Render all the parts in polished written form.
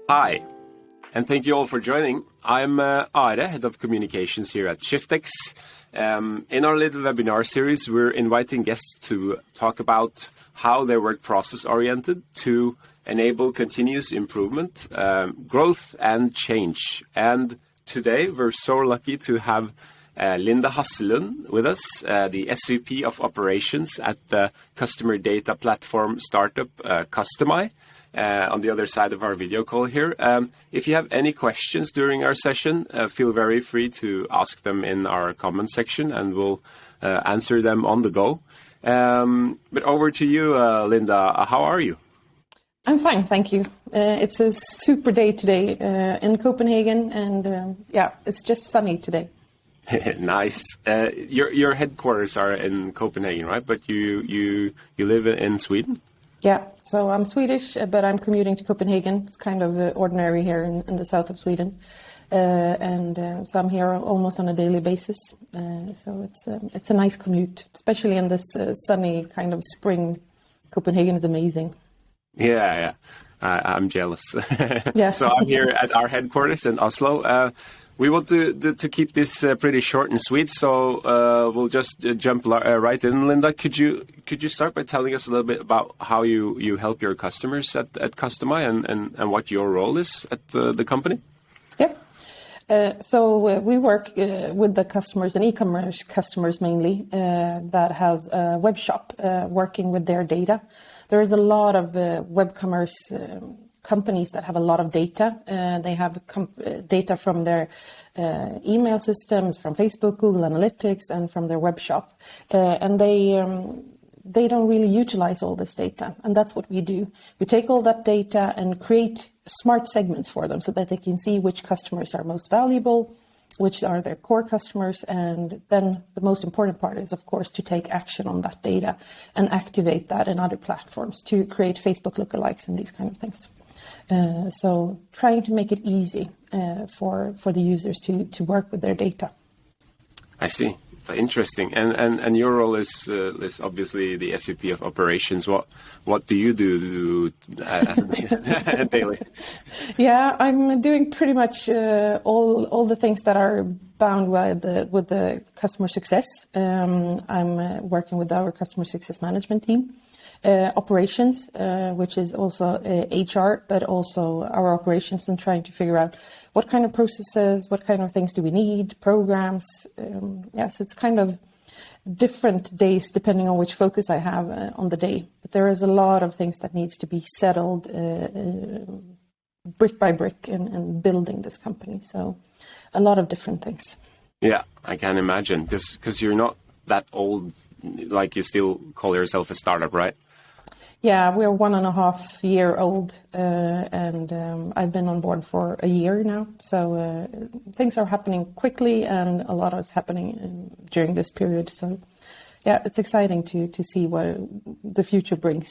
Hi, and thank you all for joining. I'm Are, Head of Communications here at ShiftX. In our little webinar series, we're inviting guests to talk about how they work process-oriented to enable continuous improvement, growth, and change. And today, we're so lucky to have Linda Hassellund with us, the SVP of Operations at the customer data platform startup Custimy. On the other side of our video call here. If you have any questions during our session, feel very free to ask them in our comment section and we'll answer them on the go. But over to you, Linda. How are you? I'm fine, thank you. It's a super day today in Copenhagen and it's just sunny today. Nice. Your headquarters are in Copenhagen, right? But you live in Sweden? Yeah, so I'm Swedish, but I'm commuting to Copenhagen. It's kind of ordinary here in the south of Sweden. So I'm here almost on a daily basis. So it's a nice commute, especially in this sunny kind of spring. Copenhagen is amazing. Yeah. I'm jealous. Yeah. So I'm here at our headquarters in Oslo. We want to keep this pretty short and sweet, so we'll just jump right in. Linda, could you start by telling us a little bit about how you help your customers at Custimy and what your role is at the company? Yep. So we work with the customers and e-commerce customers mainly that has a web shop working with their data. There is a lot of web commerce companies that have a lot of data. They have data from their email systems, from Facebook, Google Analytics, and from their web shop. And they don't really utilize all this data. And that's what we do. We take all that data and create smart segments for them so that they can see which customers are most valuable, which are their core customers. And then the most important part is, of course, to take action on that data and activate that in other platforms to create Facebook lookalikes and these kind of things. So trying to make it easy for the users to work with their data. I see. Interesting. And your role is obviously the SVP of Operations. What do you do as a daily? Yeah, I'm doing pretty much all the things that are bound with the customer success. I'm working with our customer success management team. Operations, which is also HR, but also our operations, and trying to figure out what kind of processes, what kind of things do we need, programs. Yes, it's kind of different days depending on which focus I have on the day. But there is a lot of things that needs to be settled brick by brick in building this company. So a lot of different things. Yeah, I can imagine, because you're not that old, like you still call yourself a startup, right? Yeah, we're 1.5 year old, and I've been on board for a year now. So things are happening quickly, and a lot is happening during this period. So yeah, it's exciting to see what the future brings.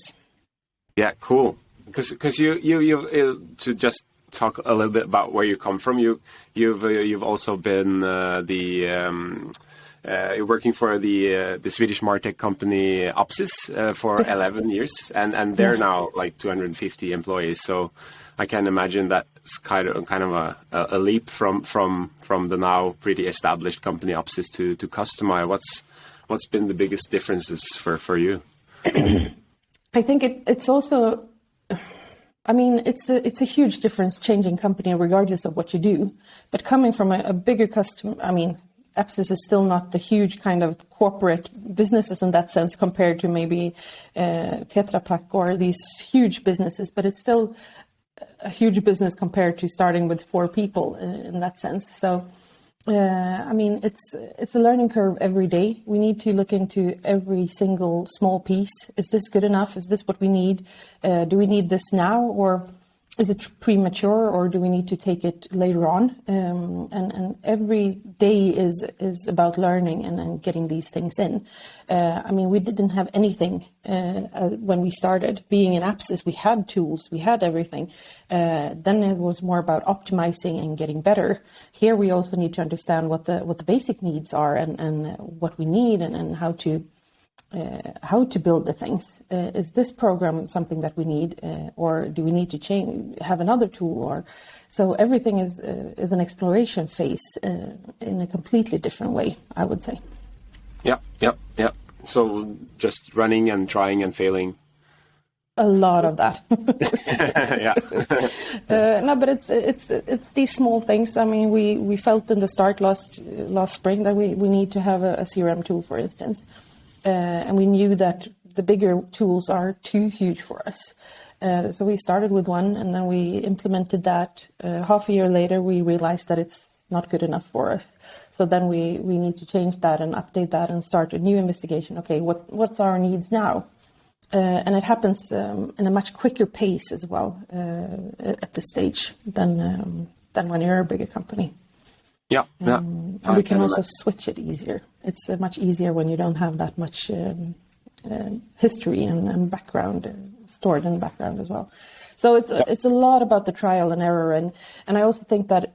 Yeah, cool. Because you to just talk a little bit about where you come from. You've also been you're working for the Swedish MarTech company Opsys for 11 years, and they're now like 250 employees. So I can imagine that's kind of a leap from the now pretty established company Opsys to Custimy. What's been the biggest differences for you? I think it's also, I mean, it's a huge difference changing company regardless of what you do. But coming from a bigger customer, I mean, Opsys is still not the huge kind of corporate businesses in that sense compared to maybe Tetra Pak or these huge businesses, but it's still a huge business compared to starting with 4 people in that sense. So, I mean, it's a learning curve every day. We need to look into every single small piece. Is this good enough? Is this what we need? Do we need this now? Or is it premature, or do we need to take it later on? And every day is about learning and getting these things in. I mean, we didn't have anything when we started. Being in Apsis, we had tools, we had everything. Then it was more about optimizing and getting better. Here we also need to understand what the basic needs are, and what we need, and how to build the things. Is this program something that we need, or do we need to have another tool? Or so everything is an exploration phase in a completely different way, I would say. Yeah. So just running and trying and failing. A lot of that. Yeah. No, but it's these small things. I mean, we felt in the start last spring that we need to have a CRM tool, for instance. And we knew that the bigger tools are too huge for us. So we started with one, and then we implemented that. Half a year later, we realized that it's not good enough for us. So then we need to change that and update that and start a new investigation. Okay, what's our needs now? And it happens in a much quicker pace as well at this stage than when you're a bigger company. Yeah. And we can also switch it easier. It's much easier when you don't have that much history and background stored in the background as well. So it's a lot about the trial and error, and I also think that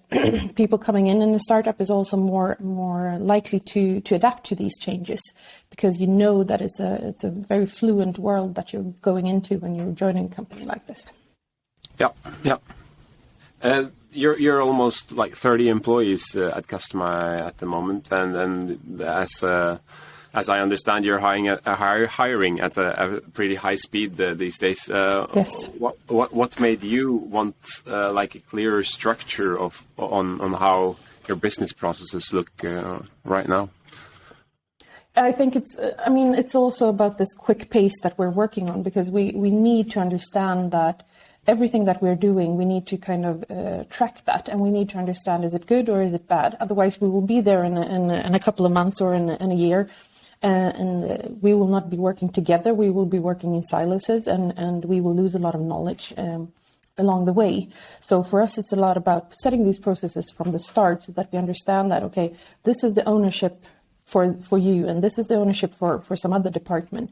people coming in a startup is also more likely to adapt to these changes, because you know that it's a very fluent world that you're going into when you're joining a company like this. Yeah. You're almost like 30 employees at Custimy at the moment, and as I understand, you're hiring at a pretty high speed these days. Yes. What made you want like a clearer structure on how your business processes look right now? I think it's also about this quick pace that we're working on, because we need to understand that everything that we're doing, we need to kind of track that, and we need to understand, is it good or is it bad? Otherwise, we will be there in a couple of months or in a year, and we will not be working together. We will be working in silos, and we will lose a lot of knowledge along the way. So for us, it's a lot about setting these processes from the start, so that we understand that, okay, this is the ownership for you, and this is the ownership for some other department,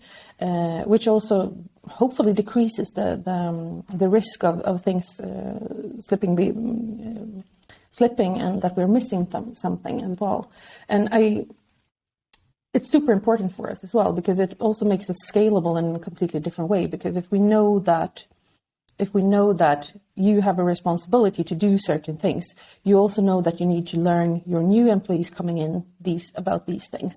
which also hopefully decreases the risk of things slipping, and that we're missing something as well. And it's super important for us as well, because it also makes us scalable in a completely different way. Because if we know that you have a responsibility to do certain things, you also know that you need to learn your new employees coming in about these things.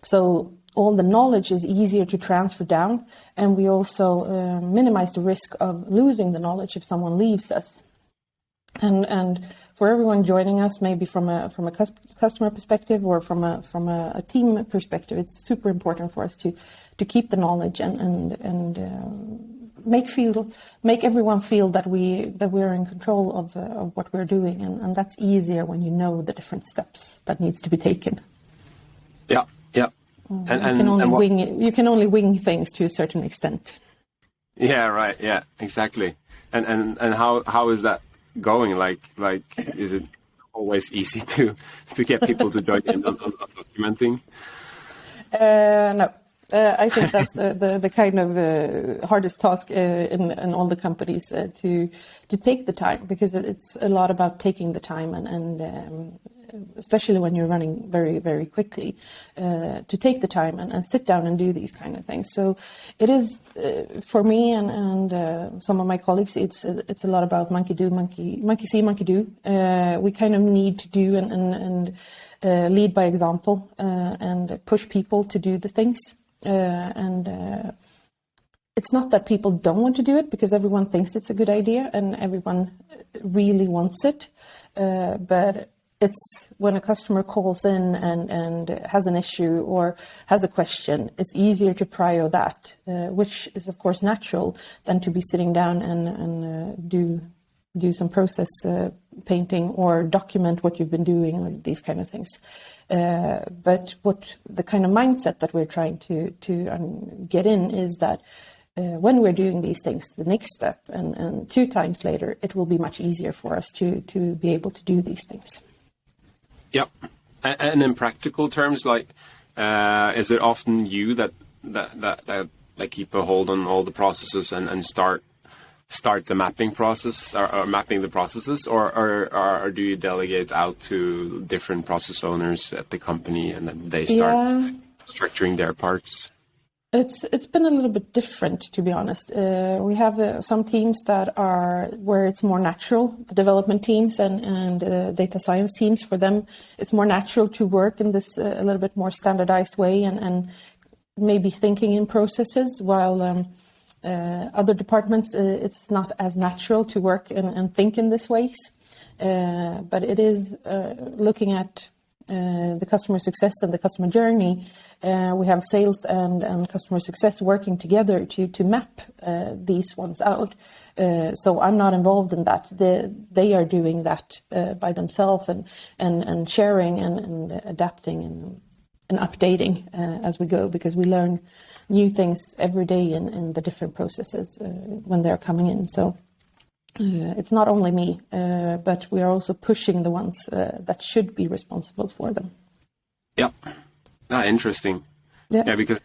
So all the knowledge is easier to transfer down, and we also minimize the risk of losing the knowledge if someone leaves us. And for everyone joining us, maybe from a customer perspective or from a team perspective, it's super important for us to keep the knowledge and make everyone feel that we're in control of what we're doing, and that's easier when you know the different steps that needs to be taken. Yeah. You can only wing things to a certain extent. Yeah, right. Yeah, exactly. And how is that going? Like is it always easy to get people to join in on documenting? No. I think that's the kind of hardest task in all the companies to take the time, because it's a lot about taking the time and especially when you're running very, very quickly, to take the time and sit down and do these kind of things. So it is for me and some of my colleagues, it's a lot about monkey see, monkey do. We kind of need to do and lead by example and push people to do the things. It's not that people don't want to do it, because everyone thinks it's a good idea and everyone really wants it. But it's when a customer calls in and has an issue or has a question, it's easier to prior that, which is of course natural, than to be sitting down and do some process painting or document what you've been doing or these kind of things. But what the kind of mindset that we're trying to get in is that when we're doing these things, the next step, and 2 times later, it will be much easier for us to be able to do these things. Yeah, and in practical terms, like, is it often you that keep a hold on all the processes and start the mapping process or mapping the processes, or do you delegate out to different process owners at the company and then they start structuring their parts? It's been a little bit different, to be honest. We have some teams that are where it's more natural, the development teams and data science teams. For them, it's more natural to work in this a little bit more standardized way and maybe thinking in processes, while other departments, it's not as natural to work and think in this ways. But it is looking at the customer success and the customer journey. We have sales and customer success working together to map these ones out. So I'm not involved in that. They are doing that by themselves and sharing and adapting and updating as we go, because we learn new things every day in the different processes when they're coming in. So it's not only me, but we are also pushing the ones that should be responsible for them. Yeah, interesting. Yeah, because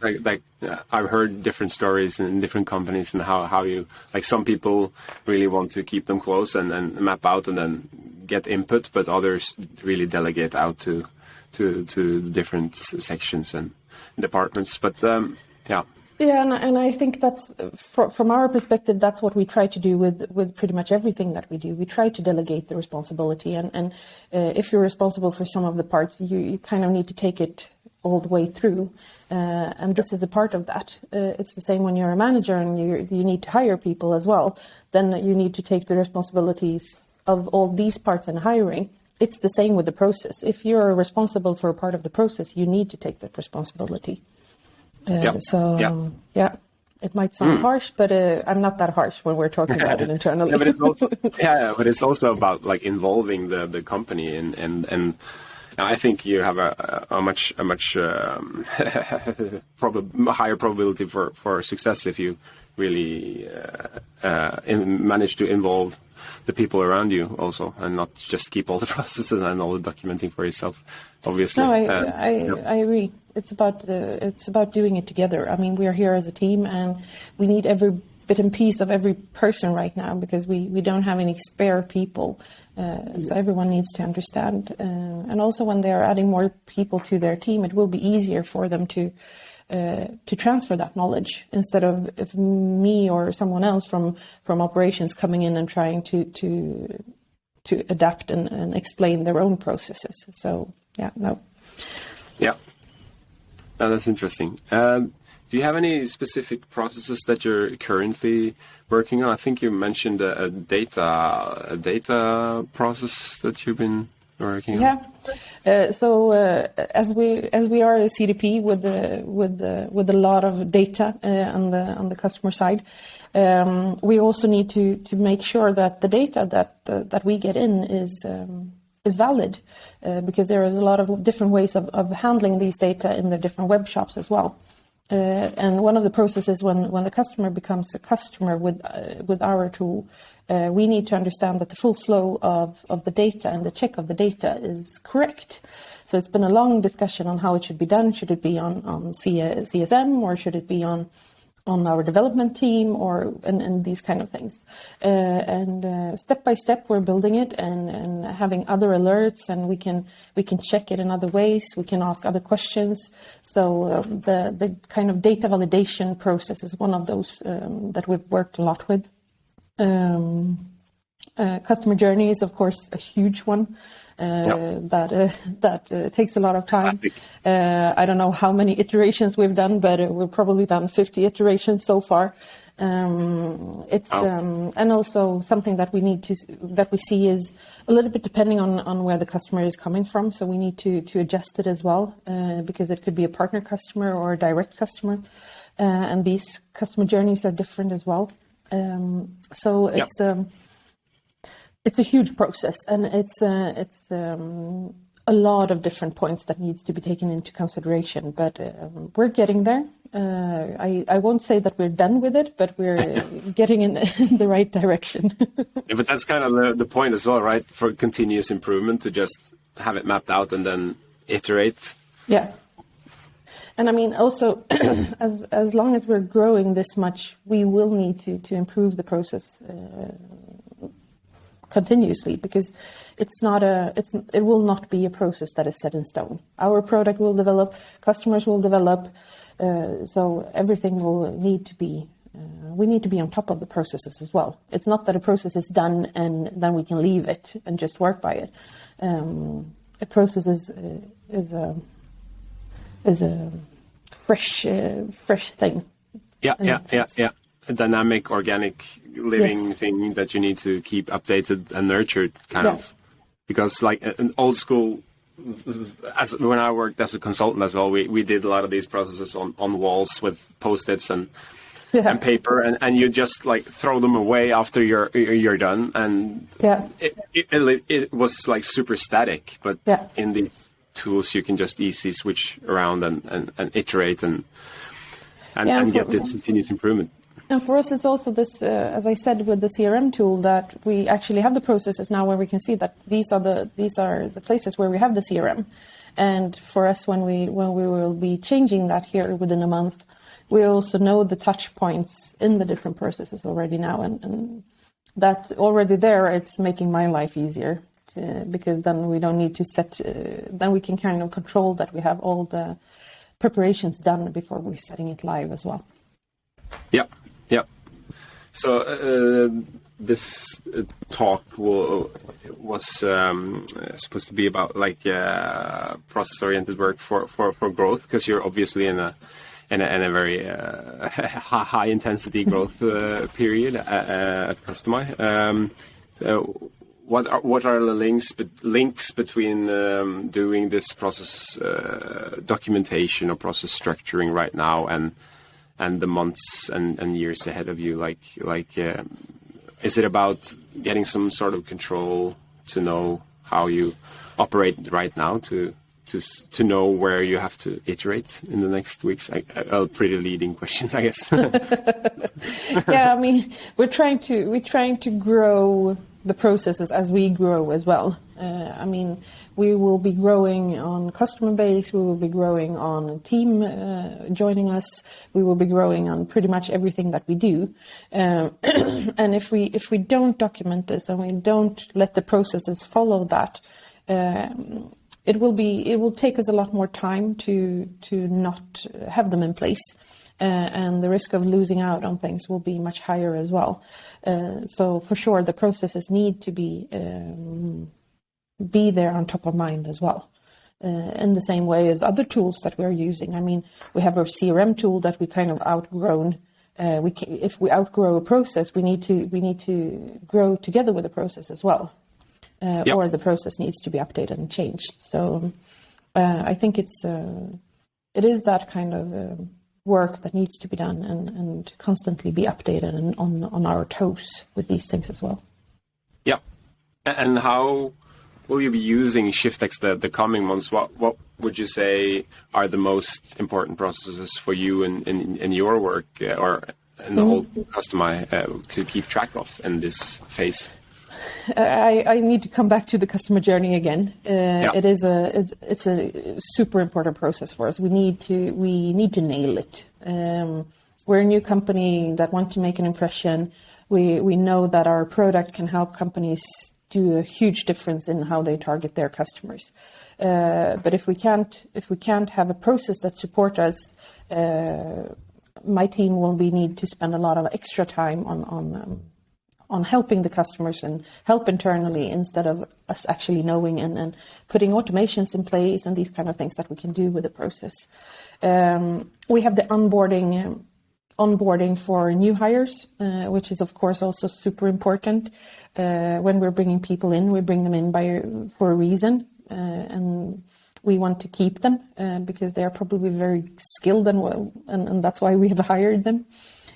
I've heard different stories in different companies and how you, like, some people really want to keep them close and map out and then get input, but others really delegate out to the different sections and departments. But yeah. Yeah, and I think that's, from our perspective, that's what we try to do with pretty much everything that we do. We try to delegate the responsibility, and if you're responsible for some of the parts, you kind of need to take it all the way through, and this is a part of that. It's the same when you're a manager and you need to hire people as well. Then you need to take the responsibilities of all these parts in hiring. It's the same with the process. If you're responsible for a part of the process, you need to take that responsibility. It might sound harsh, but I'm not that harsh when we're talking about it internally. But it's also about, like, involving the company and I think you have a much higher probability for success if you really manage to involve the people around you also, and not just keep all the processes and all the documenting for yourself. Obviously, no, I agree. It's about doing it together. I mean, we are here as a team, and we need every bit and piece of every person right now, because we don't have any spare people. So everyone needs to understand, and also when they are adding more people to their team, it will be easier for them to transfer that knowledge, instead of if me or someone else from operations coming in and trying to adapt and explain their own processes. So that's interesting. Do you have any specific processes that you're currently working on? I think you mentioned a data process that you've been working on. So as we are a CDP with a lot of data on the customer side, we also need to make sure that the data that we get in is valid, because there is a lot of different ways of handling these data in the different web shops as well. And one of the processes when the customer becomes a customer with our tool, we need to understand that the full flow of the data and the check of the data is correct. So it's been a long discussion on how it should be done. Should it be on CSM, or should it be on our development team, and these kind of things. And step by step, we're building it and having other alerts, and we can check it in other ways. We can ask other questions. So the kind of data validation process is one of those that we've worked a lot with. Customer journey is, of course, a huge one. That takes a lot of time. I don't know how many iterations we've done, but we've probably done 50 iterations so far. And also something that we see is a little bit depending on where the customer is coming from. So we need to adjust it as well, because it could be a partner customer or a direct customer, and these customer journeys are different as well. It's a huge process, and it's a lot of different points that needs to be taken into consideration. But we're getting there. I won't say that we're done with it, but we're getting in the right direction. Yeah, but that's kind of the point as well, right? For continuous improvement, to just have it mapped out and then iterate. Yeah. And I mean, also, as long as we're growing this much, we will need to improve the process continuously, because it will not be a process that is set in stone. Our product will develop, customers will develop, so everything will need to be. We need to be on top of the processes as well. It's not that a process is done and then we can leave it and just work by it. A process is a fresh thing. Yeah. A dynamic, organic, living thing that you need to keep updated and nurtured, kind of. Because like an old school, when I worked as a consultant as well, we did a lot of these processes on walls with Post-its and paper, and you just like throw them away after you're done, and it was like super static. But in these tools, you can just easily switch around and iterate and get this continuous improvement. And for us, it's also this, as I said, with the CRM tool, that we actually have the processes now where we can see that these are the places where we have the CRM. And for us, when we will be changing that here within a month, we also know the touch points in the different processes already now, and that already there, it's making my life easier, because then we don't need to then we can kind of control that we have all the preparations done before we're setting it live as well. Yeah. So this talk was supposed to be about like process-oriented work for growth, because you're obviously in a very high intensity growth period at Custimy. So what are the links between doing this process documentation or process structuring right now and the months and years ahead of you? Like is it about getting some sort of control to know how you operate right now, to know where you have to iterate in the next weeks? A pretty leading question, I guess. Yeah, I mean, we're trying to grow the processes as we grow as well. I mean, we will be growing on customer base, we will be growing on team joining us, we will be growing on pretty much everything that we do. And if we don't document this and we don't let the processes follow that, it will take us a lot more time to not have them in place. And the risk of losing out on things will be much higher as well. So for sure, the processes need to be there on top of mind as well. In the same way as other tools that we're using. I mean, we have our CRM tool that we kind of outgrown. If we outgrow a process, we need to grow together with the process as well, or the process needs to be updated and changed. So I think it is that kind of work that needs to be done and constantly be updated and on our toes with these things as well. Yeah, and how will you be using ShiftX the coming months? What would you say are the most important processes for you in your work or in the whole Custimy to keep track of in this phase? I need to come back to the customer journey again. It's a super important process for us. We need to nail it. We're a new company that want to make an impression. We know that our product can help companies do a huge difference in how they target their customers. But if we can't have a process that supports us, my team will need to spend a lot of extra time on helping the customers and help internally, instead of us actually knowing and putting automations in place and these kind of things that we can do with the process. We have the onboarding for new hires, which is of course also super important. When we're bringing people in, we bring them in for a reason, and we want to keep them because they are probably very skilled, and that's why we have hired them.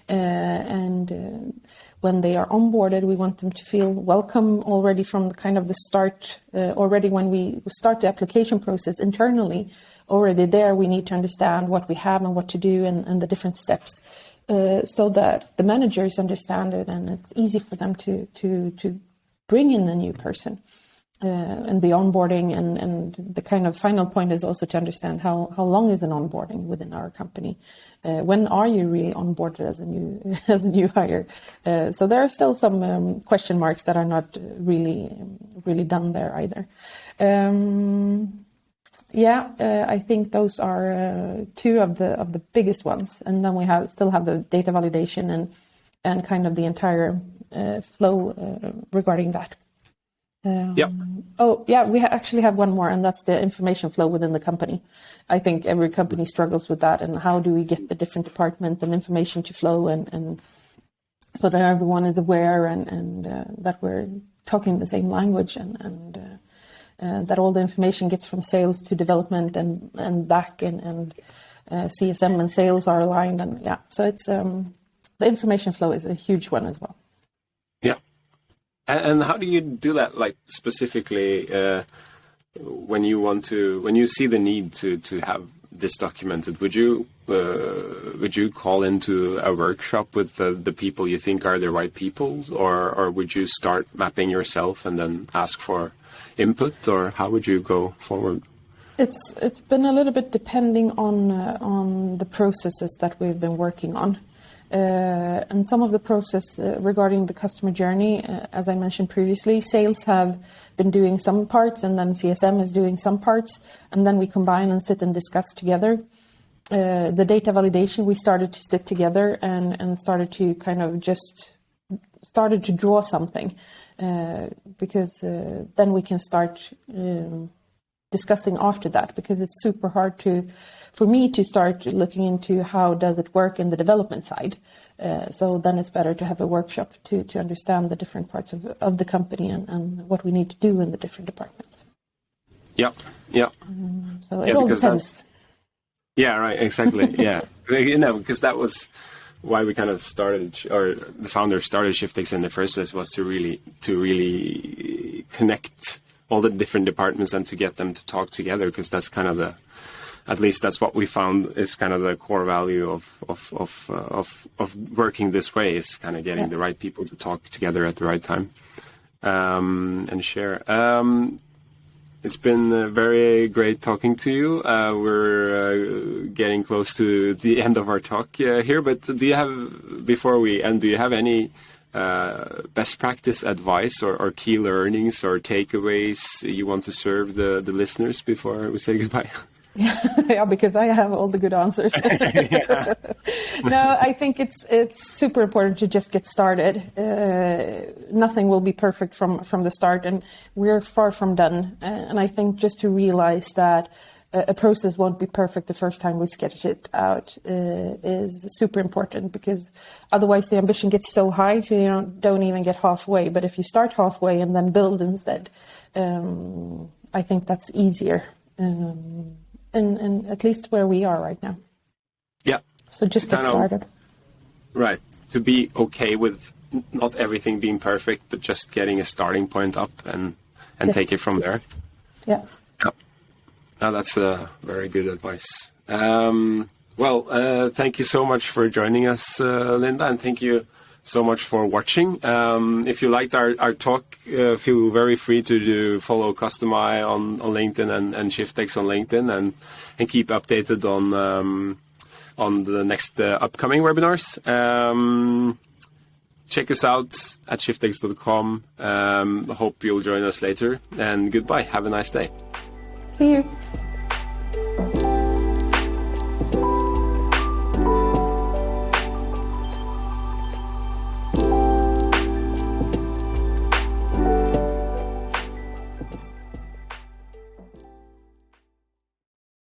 And when they are onboarded, we want them to feel welcome already from the kind of the start. Already when we start the application process internally, already there, we need to understand what we have and what to do and the different steps, so that the managers understand it and it's easy for them to bring in a new person. And the onboarding and the kind of final point is also to understand how long is an onboarding within our company. When are you really onboarded as a new hire? So there are still some question marks that are not really done there either. I think those are two of the biggest ones, and then we still have the data validation and kind of the entire flow regarding that. We actually have one more, and that's the information flow within the company. I think every company struggles with that, and how do we get the different departments and information to flow, and so that everyone is aware and that we're talking the same language, and that all the information gets from sales to development and back, and CSM and sales are aligned, and so it's the information flow is a huge one as well. Yeah. And how do you do that, like specifically when you see the need to have this documented? Would you call into a workshop with the people you think are the right people, or would you start mapping yourself and then ask for input, or how would you go forward? It's been a little bit depending on the processes that we've been working on. And some of the process regarding the customer journey, as I mentioned previously, sales have been doing some parts, and then CSM is doing some parts, and then we combine and sit and discuss together. The data validation, we started to sit together and started to kind of started to draw something, because then we can start discussing after that, because it's super hard for me to start looking into how does it work in the development side. So then it's better to have a workshop to understand the different parts of the company and what we need to do in the different departments. Yeah. So it all depends. Yeah, right, exactly. Yeah, because that was why we kind of started, or the founder started ShiftX in the first place, was to really connect all the different departments and to get them to talk together, because that's kind of at least that's what we found is kind of the core value of working this way, is kind of getting the right people to talk together at the right time and share. It's been very great talking to you. We're getting close to the end of our talk here, but before we end, do you have any best practice advice or key learnings or takeaways you want to serve the listeners before we say goodbye? Yeah, because I have all the good answers. No, I think it's super important to just get started. Nothing will be perfect from the start, and we're far from done. And I think just to realize that a process won't be perfect the first time we sketch it out is super important, because otherwise the ambition gets so high, so you don't even get halfway. But if you start halfway and then build instead, I think that's easier. And at least where we are right now. Yeah. So just get started. Right. To be okay with not everything being perfect, but just getting a starting point up and take it from there. Yeah. Now that's very good advice. Thank you so much for joining us, Linda, and thank you so much for watching. If you liked our talk, feel very free to follow Custimy on LinkedIn and ShiftX on LinkedIn, and keep updated on the next upcoming webinars. Check us out at shiftx.com. Hope you'll join us later, and goodbye. Have a nice day. See you.